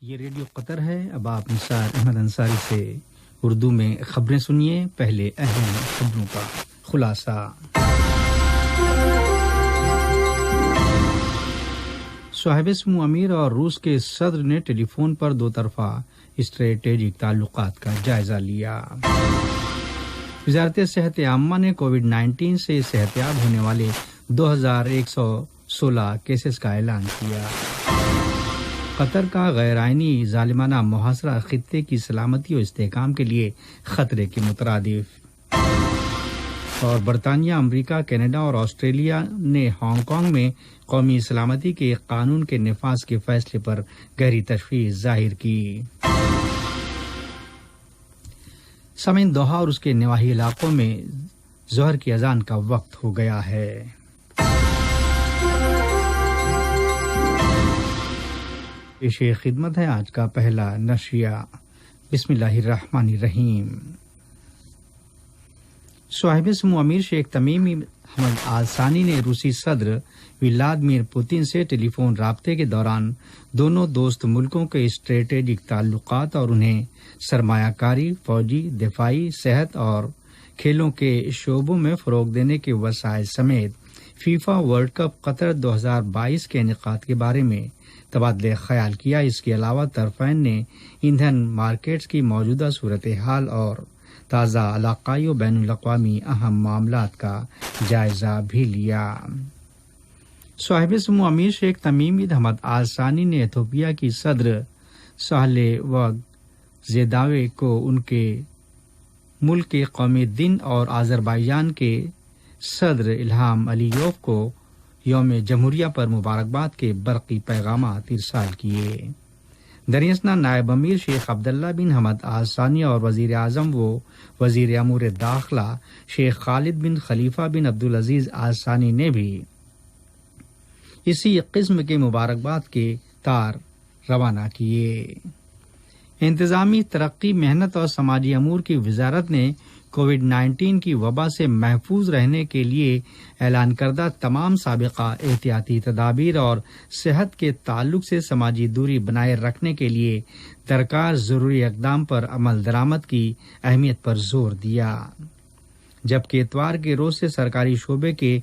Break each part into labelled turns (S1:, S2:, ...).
S1: یہ ریڈیو قطر ہے۔ اب آپ نثار احمد انصاری سے اردو میں خبریں سنیے۔ پہلے اہم خبروں کا خلاصہ۔ صاحب سمو امیر اور روس کے صدر نے ٹیلی فون پر دو طرفہ اسٹریٹجک تعلقات کا جائزہ لیا۔ وزارت صحت عامہ نے کووڈ-19 سے صحتیاب ہونے والے 2116 کیسز کا اعلان کیا۔ قطر کا غیر آئینی ظالمانہ محاصرہ خطے کی سلامتی و استحکام کے لیے خطرے کے مترادف۔ اور برطانیہ، امریکہ، کینیڈا اور آسٹریلیا نے ہانگ کانگ میں قومی سلامتی کے قانون کے نفاذ کے فیصلے پر گہری تشویش ظاہر کی۔ سامعین، دوحہ اور اس کے نواحی علاقوں میں ظہر کی اذان کا وقت ہو گیا ہے۔ پیش خدمت ہے آج کا پہلا نشریہ۔ بسم اللہ الرحمن الرحیم۔ صاحب سمو امیر شیخ تمیم حمد آل ثانی نے روسی صدر ولادیمیر پوتین سے ٹیلی فون رابطے کے دوران دونوں دوست ملکوں کے اسٹریٹجک تعلقات اور انہیں سرمایہ کاری، فوجی، دفاعی، صحت اور کھیلوں کے شعبوں میں فروغ دینے کے وسائل سمیت فیفا ورلڈ کپ قطر 2022 کے انعقاد کے بارے میں تبادلہ خیال کیا۔ اس کے علاوہ طرفین نے ایندھن مارکیٹس کی موجودہ صورتحال اور تازہ علاقائی و بین الاقوامی اہم معاملات کا جائزہ بھی لیا۔ صاحب سمو امیر شیخ تمیم بن حمد آل ثانی نے ایتھوپیا کی صدر ساہلے ورگ زیداوے کو ان کے ملک کے قومی دن اور آذربائیجان کے صدر الہام علیوف کو یوم جمہوریہ پر مبارکباد کے برقی پیغامات ارسال کیے۔ دریاسنا نائب امیر شیخ عبداللہ بن حمد آل ثانی اور وزیر اعظم و وزیر امور داخلہ شیخ خالد بن خلیفہ بن عبدالعزیز آل ثانی نے بھی اسی قسم کے مبارکباد کے تار روانہ کیے۔ انتظامی ترقی، محنت اور سماجی امور کی وزارت نے کووڈ-19 کی وبا سے محفوظ رہنے کے لیے اعلان کردہ تمام سابقہ احتیاطی تدابیر اور صحت کے تعلق سے سماجی دوری بنائے رکھنے کے لیے درکار ضروری اقدام پر عمل درآمد کی اہمیت پر زور دیا، جبکہ اتوار کے روز سے سرکاری شعبے کے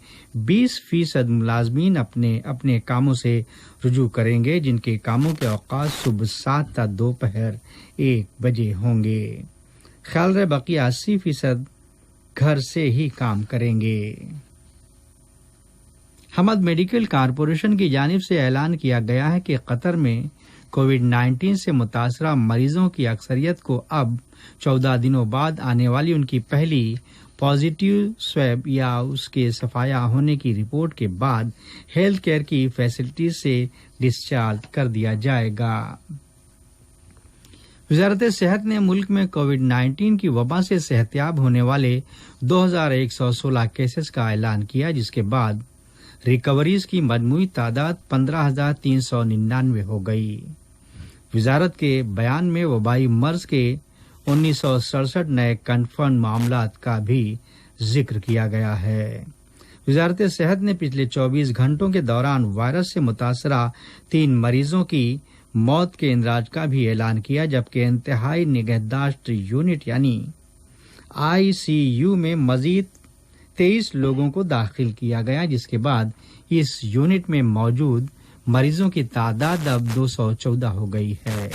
S1: 20% ملازمین اپنے کاموں سے رجوع کریں گے، جن کے کاموں کے اوقات صبح 7 تا دوپہر 1 بجے ہوں گے۔ خیال رہے باقی 80% گھر سے ہی کام کریں گے۔ حمد میڈیکل کارپوریشن کی جانب سے اعلان کیا گیا ہے کہ قطر میں کووڈ-19 سے متاثرہ مریضوں کی اکثریت کو اب 14 دنوں بعد آنے والی ان کی پہلی پازیٹیو سویب یا اس کے صفایا ہونے کی رپورٹ کے بعد ہیلتھ کیئر کی فیسلٹیز سے ڈسچارج کر دیا جائے گا۔ وزارت صحت نے ملک میں کووڈ-19 کی وبا سے صحتیاب ہونے والے 2116 کیسز کا اعلان کیا، جس کے بعد ریکوریز کی مجموعی تعداد 15,399 ہو گئی۔ وزارت کے بیان میں وبائی مرض کے 1967 نئے کنفرم معاملات کا بھی ذکر کیا گیا ہے۔ وزارت صحت نے پچھلے 24 گھنٹوں کے دوران وائرس سے متاثرہ 3 مریضوں کی موت کے اندراج کا بھی اعلان کیا، جبکہ انتہائی نگہداشت یونٹ یعنی ICU میں مزید 23 لوگوں کو داخل کیا گیا، جس کے بعد اس یونٹ میں موجود مریضوں کی تعداد اب 214 ہو گئی ہے۔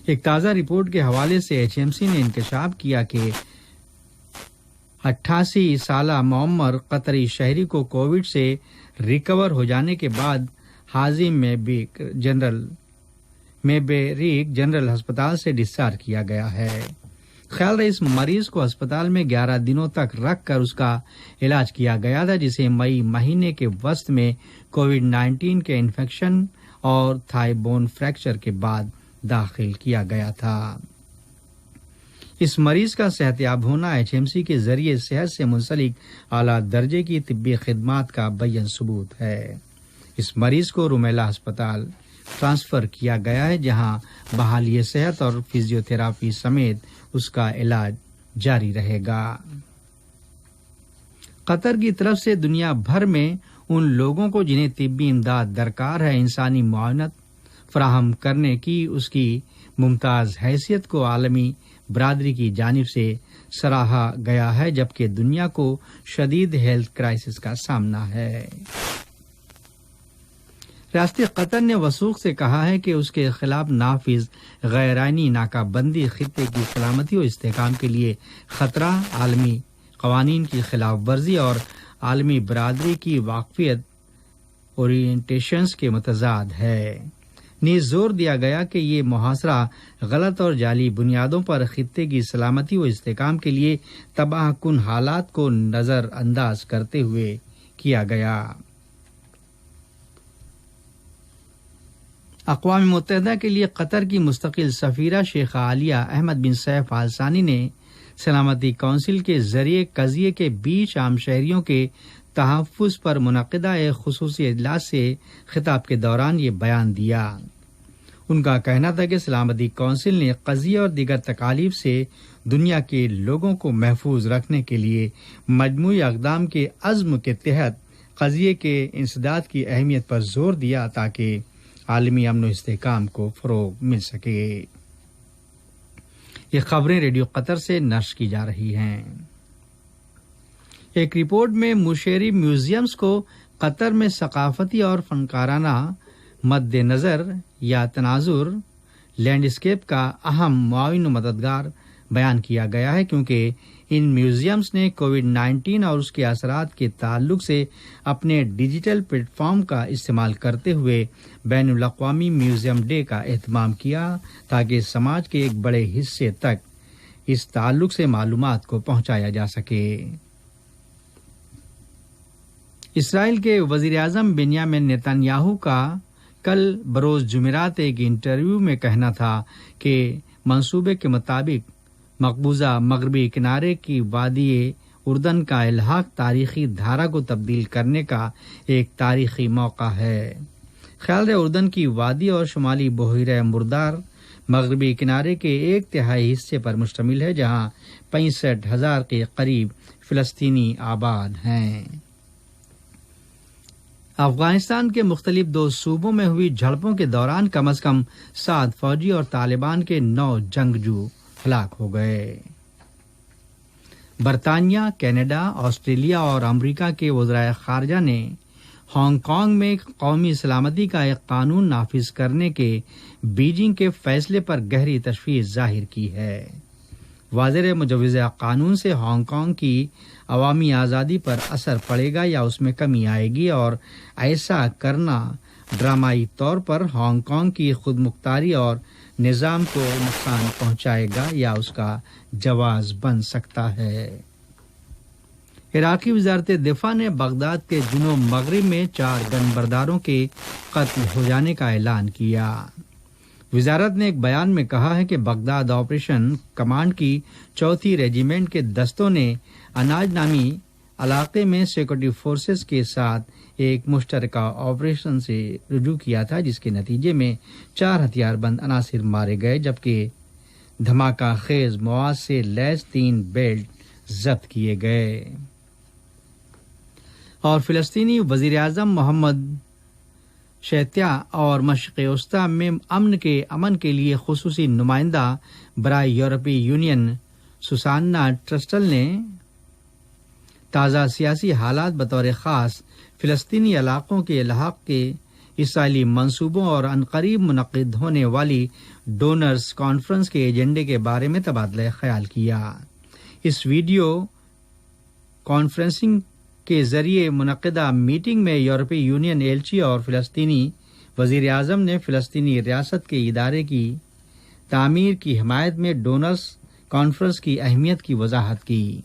S1: ایک تازہ رپورٹ کے حوالے سے HMC نے انکشاف کیا کہ 88 سالہ معمر قطری شہری کو کووڈ سے ریکور ہو جانے کے بعد حازم میبریک جنرل ہسپتال سے ڈسچارج کیا گیا ہے۔ خیال رہے اس مریض کو ہسپتال میں 11 دنوں تک رکھ کر اس کا علاج کیا گیا تھا، جسے مئی مہینے کے وسط میں کووڈ-19 کے انفیکشن اور تھائی بون فریکچر کے بعد داخل کیا گیا تھا۔ اس مریض کا صحتیاب ہونا HMC کے ذریعے صحت سے منسلک اعلیٰ درجے کی طبی خدمات کا بیان ثبوت ہے۔ اس مریض کو رومیلا ہسپتال ٹرانسفر کیا گیا ہے، جہاں بحالی صحت اور فزیوتھراپی سمیت اس کا علاج جاری رہے گا۔ قطر کی طرف سے دنیا بھر میں ان لوگوں کو جنہیں طبی امداد درکار ہے انسانی معاونت فراہم کرنے کی اس کی ممتاز حیثیت کو عالمی برادری کی جانب سے سراہا گیا ہے، جبکہ دنیا کو شدید ہیلتھ کرائسس کا سامنا ہے۔ ریاست قطر نے وثوق سے کہا ہے کہ اس کے خلاف نافذ غیر آئینی ناکہ بندی خطے کی سلامتی و استحکام کے لیے خطرہ، عالمی قوانین کی خلاف ورزی اور عالمی برادری کی واقفیت اورینٹیشنز کے متضاد ہے۔ نیز زور دیا گیا کہ یہ محاصرہ غلط اور جعلی بنیادوں پر خطے کی سلامتی و استحکام کے لیے تباہ کن حالات کو نظر انداز کرتے ہوئے کیا گیا۔ اقوام متحدہ کے لیے قطر کی مستقل سفیرہ شیخ عالیہ احمد بن سیف آل ثانی نے سلامتی کونسل کے ذریعے قضیے کے بیچ عام شہریوں کے تحفظ پر منعقدہ ایک خصوصی اجلاس سے خطاب کے دوران یہ بیان دیا۔ ان کا کہنا تھا کہ سلامتی کونسل نے قضیے اور دیگر تکالیف سے دنیا کے لوگوں کو محفوظ رکھنے کے لیے مجموعی اقدام کے عزم کے تحت قضیے کے انسداد کی اہمیت پر زور دیا تاکہ عالمی امن و استحکام کو فروغ مل سکے۔ یہ خبریں ریڈیو قطر سے نشر کی جا رہی ہیں۔ ایک رپورٹ میں مشیری میوزیمز کو قطر میں ثقافتی اور فنکارانہ مد نظر یا تناظر لینڈسکیپ کا اہم معاون و مددگار بیان کیا گیا ہے، کیونکہ ان میوزیمز نے کووڈ-19 اور اس کے اثرات کے تعلق سے اپنے ڈیجیٹل پلیٹ فارم کا استعمال کرتے ہوئے بین الاقوامی میوزیم ڈے کا اہتمام کیا تاکہ سماج کے ایک بڑے حصے تک اس تعلق سے معلومات کو پہنچایا جا سکے۔ اسرائیل کے وزیر اعظم بنیامین نتن یاہو کا کل بروز جمعرات ایک انٹرویو میں کہنا تھا کہ منصوبے کے مطابق مقبوضہ مغربی کنارے کی وادی اردن کا الحاق تاریخی دھارا کو تبدیل کرنے کا ایک تاریخی موقع ہے۔ خیال اردن کی وادی اور شمالی بحیرہ مردار مغربی کنارے کے 1/3 حصے پر مشتمل ہے، جہاں 65,000 کے قریب فلسطینی آباد ہیں۔ افغانستان کے مختلف 2 صوبوں میں ہوئی جھڑپوں کے دوران کم از کم 7 فوجی اور طالبان کے 9 جنگجو ہلاک ہو گئے۔ برطانیہ، کینیڈا، آسٹریلیا اور امریکہ کے وزرائے خارجہ نے ہانگ کانگ میں قومی سلامتی کا ایک قانون نافذ کرنے کے بیجنگ کے فیصلے پر گہری تشویش ظاہر کی ہے۔ واضح مجوزہ قانون سے ہانگ کانگ کی عوامی آزادی پر اثر پڑے گا یا اس میں کمی آئے گی، اور ایسا کرنا ڈرامائی طور پر ہانگ کانگ کی خود مختاری اور نظام کو نقصان پہنچائے گا یا اس کا جواز بن سکتا ہے۔ عراقی وزارت دفاع نے بغداد کے جنوب مغرب میں 4 گن برداروں کے قتل ہو جانے کا اعلان کیا۔ وزارت نے ایک بیان میں کہا ہے کہ بغداد آپریشن کمانڈ کی 4تھی ریجیمنٹ کے دستوں نے اناج نامی علاقے میں سیکورٹی فورسز کے ساتھ ایک مشترکہ آپریشن سے رجوع کیا تھا، جس کے نتیجے میں 4 ہتھیار بند عناصر مارے گئے، جبکہ دھماکہ خیز مواد سے لیس 3 بیلٹ ضبط کیے گئے۔ اور فلسطینی وزیر اعظم محمد شیتیا اور مشرق وسطی میں امن کے لیے خصوصی نمائندہ برائے یورپی یونین سوسانا ٹرسٹل نے تازہ سیاسی حالات بطور خاص فلسطینی علاقوں کے الحاق کے اسرائیلی منصوبوں اور عنقریب منعقد ہونے والی ڈونرز کانفرنس کے ایجنڈے کے بارے میں تبادلہ خیال کیا۔ اس ویڈیو کانفرنسنگ کے ذریعے منعقدہ میٹنگ میں یورپی یونین ایلچی اور فلسطینی وزیر اعظم نے فلسطینی ریاست کے ادارے کی تعمیر کی حمایت میں ڈونرز کانفرنس کی اہمیت کی وضاحت کی۔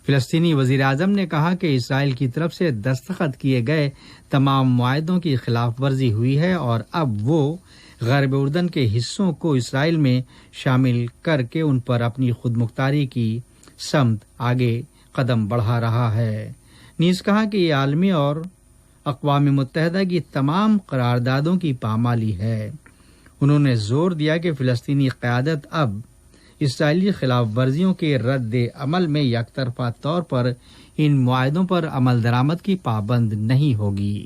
S1: فلسطینی وزیر اعظم نے کہا کہ اسرائیل کی طرف سے دستخط کیے گئے تمام معاہدوں کی خلاف ورزی ہوئی ہے، اور اب وہ غرب اردن کے حصوں کو اسرائیل میں شامل کر کے ان پر اپنی خود مختاری کی سمت آگے قدم بڑھا رہا ہے۔ نیز کہا کہ یہ عالمی اور اقوام متحدہ کی تمام قراردادوں کی پامالی ہے۔ انہوں نے زور دیا کہ فلسطینی قیادت اب اسرائیلی خلاف ورزیوں کے رد عمل میں یک طرفہ طور پر ان معاہدوں پر عمل درآمد کی پابند نہیں ہوگی۔